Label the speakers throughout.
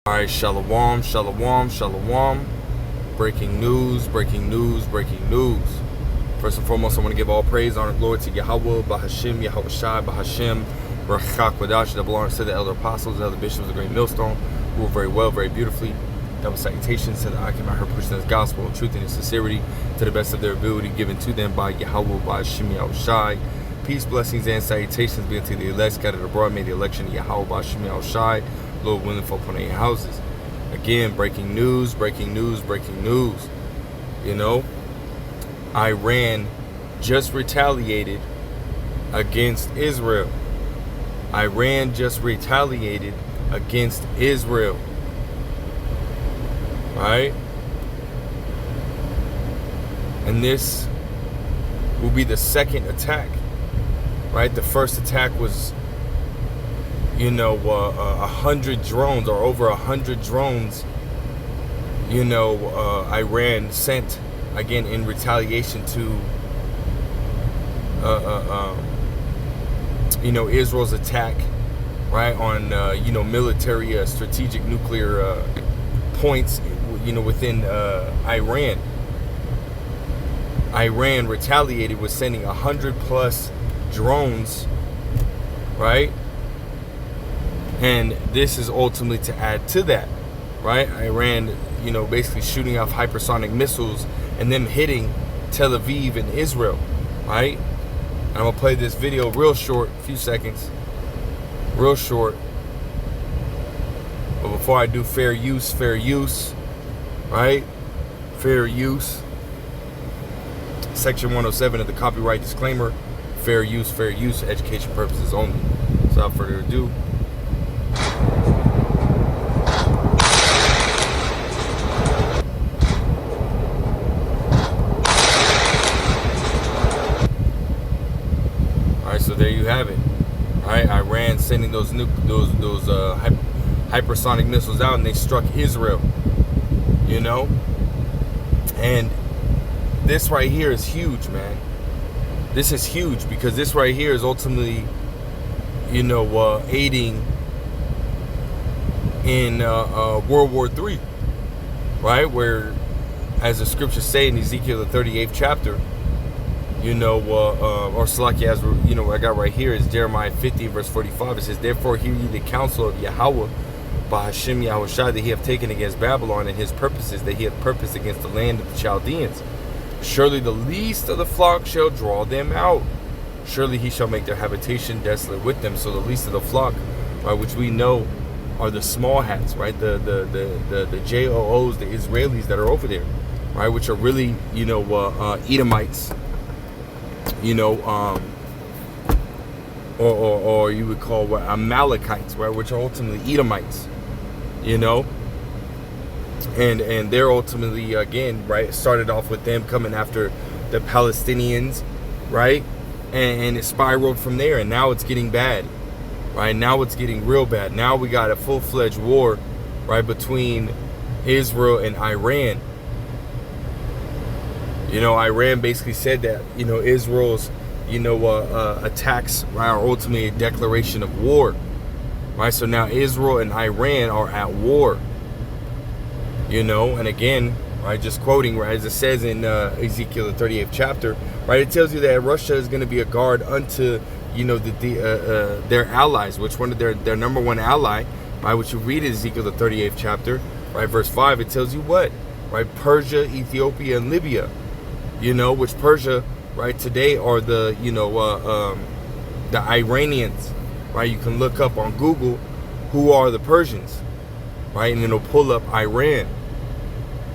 Speaker 1: All right, shalom, shalom, shalom. Breaking news, breaking news, breaking news. First and foremost, I want to give all praise, honor, glory to Yahweh, Bahashim, Yahweh Shai, Bahashim, Rachak Wadash, that belongs to the elder apostles, the elder bishops of the great millstone, who rule very well, very beautifully. Double salutations to the Akim, her pushing this gospel, truth and sincerity, to the best of their ability, given to them by Yahweh, Bahashim, Yahweh Shai. Peace, blessings, and salutations be unto the elect scattered abroad. May the election of Yahweh, Bahashim, Yahweh Shai, Lord willing, fall upon their houses. Again, breaking news, breaking news, breaking news. You know, Iran just retaliated against Israel. Iran just retaliated against Israel. Right? And this will be the second attack. Right? The first attack was, 100 drones, or over 100 drones, Iran sent, again, in retaliation to, Israel's attack, right, on, military, strategic nuclear points, within Iran. Iran retaliated with sending 100 plus drones, right? And this is ultimately to add to that, right? Iran, basically shooting off hypersonic missiles and them hitting Tel Aviv and Israel, right? And I'm going to play this video real short, a few seconds, real short. But before I do, fair use, right? Fair use. Section 107 of the copyright disclaimer, fair use, education purposes only. So without further ado, so there you have it. All right, Iran sending those hypersonic missiles out, and they struck Israel. And this right here is huge, man. This is huge because this right here is ultimately, aiding in World War III, right? Where, as the scriptures say in Ezekiel the 38th chapter. Or Salaki, as what I got right here is Jeremiah 50 verse 45. It says, "Therefore hear ye the counsel of Yahweh, Bahashim Yahweh Shai, that he have taken against Babylon, and his purposes that he hath purposed against the land of the Chaldeans. Surely the least of the flock shall draw them out. Surely he shall make their habitation desolate with them." So the least of the flock, right, which we know are the small hats, right, the JOOs, the Israelis that are over there, right, which are really Edomites. Or you would call what Amalekites, right, which are ultimately Edomites, and they're ultimately, again, right, started off with them coming after the Palestinians, right, and it spiraled from there, and now it's getting bad, right? Now it's getting real bad. Now we got a full-fledged war, right, between Israel and Iran. Iran basically said that, Israel's, attacks, right, are ultimately a declaration of war, right? So now Israel and Iran are at war, and again, right, just quoting, right, as it says in Ezekiel the 38th chapter, right, it tells you that Russia is going to be a guard unto, their allies, which one of their number one ally, right, which you read in Ezekiel the 38th chapter, right, verse 5, it tells you what, right, Persia, Ethiopia, and Libya. Which Persia, right, today are the, the Iranians, right? You can look up on Google who are the Persians, right? And it'll pull up Iran,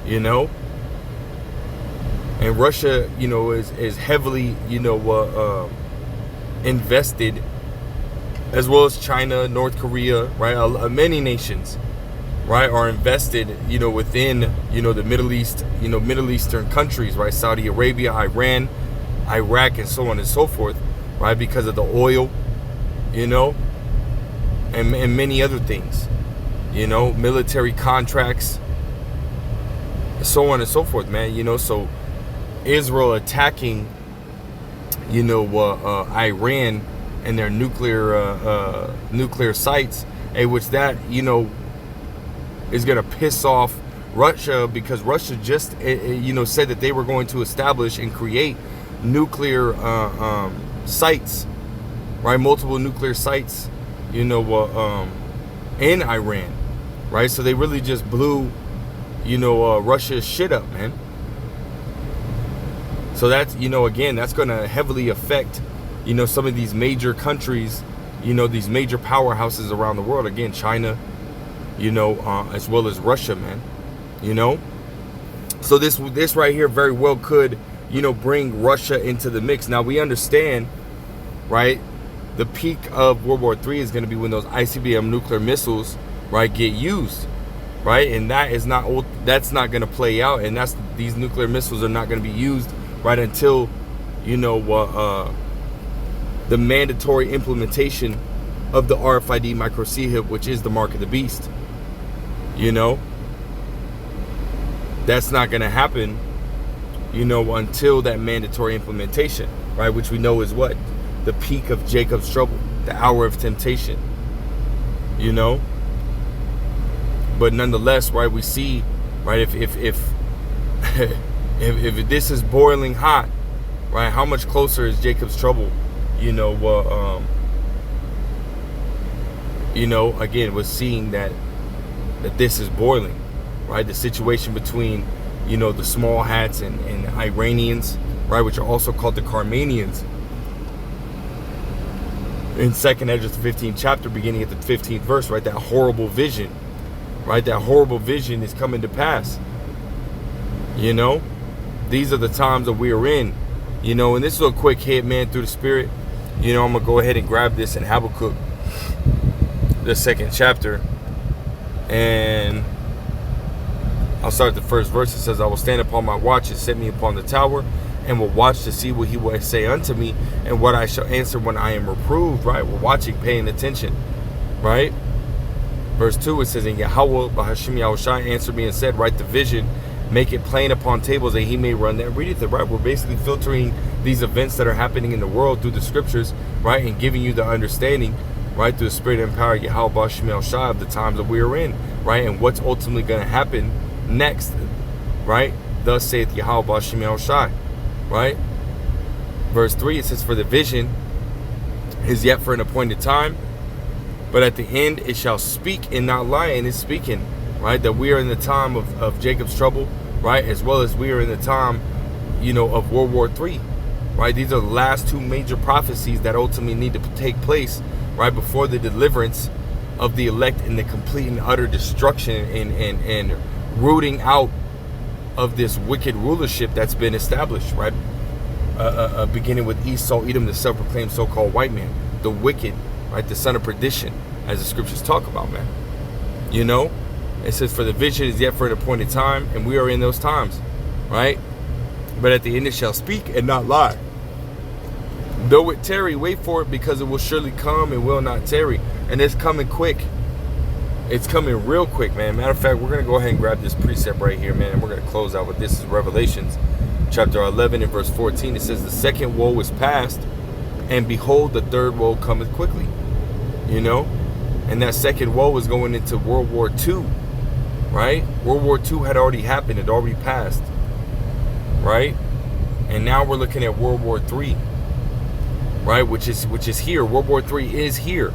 Speaker 1: And Russia, is heavily, invested, as well as China, North Korea, right? Many nations, right, are invested, within, the Middle East, Middle Eastern countries, right? Saudi Arabia, Iran, Iraq, and so on and so forth, right? Because of the oil, and many other things, military contracts, so on and so forth, man. So Israel attacking, Iran and their nuclear sites, which that, is going to piss off Russia, because Russia just said that they were going to establish and create nuclear sites, right? Multiple nuclear sites, in Iran, right? So they really just blew, Russia's shit up, man. So that's, again, that's going to heavily affect, some of these major countries, these major powerhouses around the world. Again, China, as well as Russia, man. So this right here very well could, bring Russia into the mix. Now we understand, right? The peak of World War III is going to be when those ICBM nuclear missiles, right, get used, right? And that's not going to play out. And these nuclear missiles are not going to be used, right, until, the mandatory implementation of the RFID micro chip, which is the mark of the beast. That's not going to happen, until that mandatory implementation, right? Which we know is what? The peak of Jacob's trouble, the hour of temptation, But nonetheless, right, we see, right, if if this is boiling hot, right, how much closer is Jacob's trouble, again, we're seeing that this is boiling. Right, the situation between, the small hats and Iranians, right, which are also called the Carmanians. In 2nd Ezra, the 15th chapter, beginning at the 15th verse, right, that horrible vision, right, that horrible vision is coming to pass. These are the times that we are in, and this is a quick hit, man, through the Spirit. I'm gonna go ahead and grab this in Habakkuk, the 2nd chapter, and I'll start the first verse. It says, I will stand upon my watch and set me upon the tower, and will watch to see what he will say unto me, and what I shall answer when I am reproved. Right? We're watching, paying attention. Right? Verse 2, it says, and Yahweh, Bahashim Yahushai, answered me and said, write the vision, make it plain upon tables, that he may run that readeth it. Right? We're basically filtering these events that are happening in the world through the scriptures, right? And giving you the understanding, right, through the Spirit and power of Yahweh, Bahashim Yahushai, of the times that we are in, right? And what's ultimately going to happen next, right? Thus saith Yahweh Bashim Yahushai, right? Verse 3, it says, for the vision is yet for an appointed time, but at the end it shall speak and not lie. And it's speaking, right, that we are in the time of Jacob's trouble, right, as well as we are in the time, of World War III, right? These are the last two major prophecies that ultimately need to take place, right, before the deliverance of the elect and the complete and utter destruction and rooting out of this wicked rulership that's been established, right? Beginning with Esau, Edom, the self-proclaimed so-called white man, the wicked, right? The son of perdition, as the scriptures talk about, man. It says, for the vision is yet for an appointed time, and we are in those times, right? But at the end it shall speak and not lie. Though it tarry, wait for it, because it will surely come and will not tarry. And it's coming quick. It's coming real quick, man. Matter of fact, we're going to go ahead and grab this precept right here, man. And we're going to close out with this. This is Revelations chapter 11 and verse 14. It says, the second woe is past, and behold, the third woe cometh quickly. And that second woe is going into World War II, right? World War II had already happened. It already passed, right? And now we're looking at World War III, right? Which is here. World War III is here.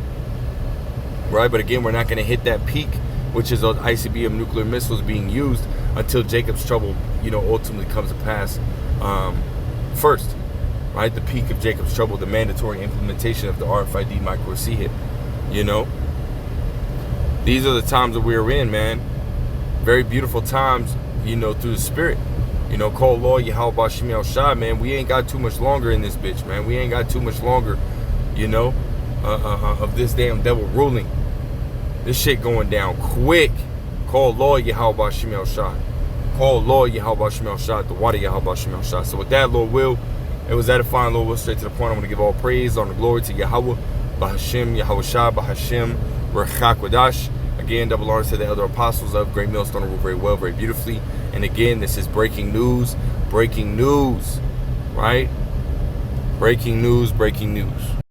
Speaker 1: Right, but again, we're not going to hit that peak, which is those ICBM nuclear missiles being used, until Jacob's trouble, ultimately comes to pass first. Right, the peak of Jacob's trouble, the mandatory implementation of the RFID micro chip. These are the times that we're in, man. Very beautiful times, through the Spirit. Call Lord Yahweh Bashim Yahushai, man. We ain't got too much longer in this bitch, man. We ain't got too much longer, of this damn devil ruling. This shit going down quick. Call Lord Yahweh Bashim Yahushai. Call Lord Yahweh Bashim Yahushai, the water Yahweh Bashim Yahushai. So with that, Lord will, it was edifying, Lord will, straight to the point. I want to give all praise, honor, glory to Yahweh, Bahashim, Yahushai, Bahashim, Rechakwadash. Again, double honor to the elder apostles of Great Millstone, who rule very well, very beautifully. And again, this is breaking news, right? Breaking news, breaking news.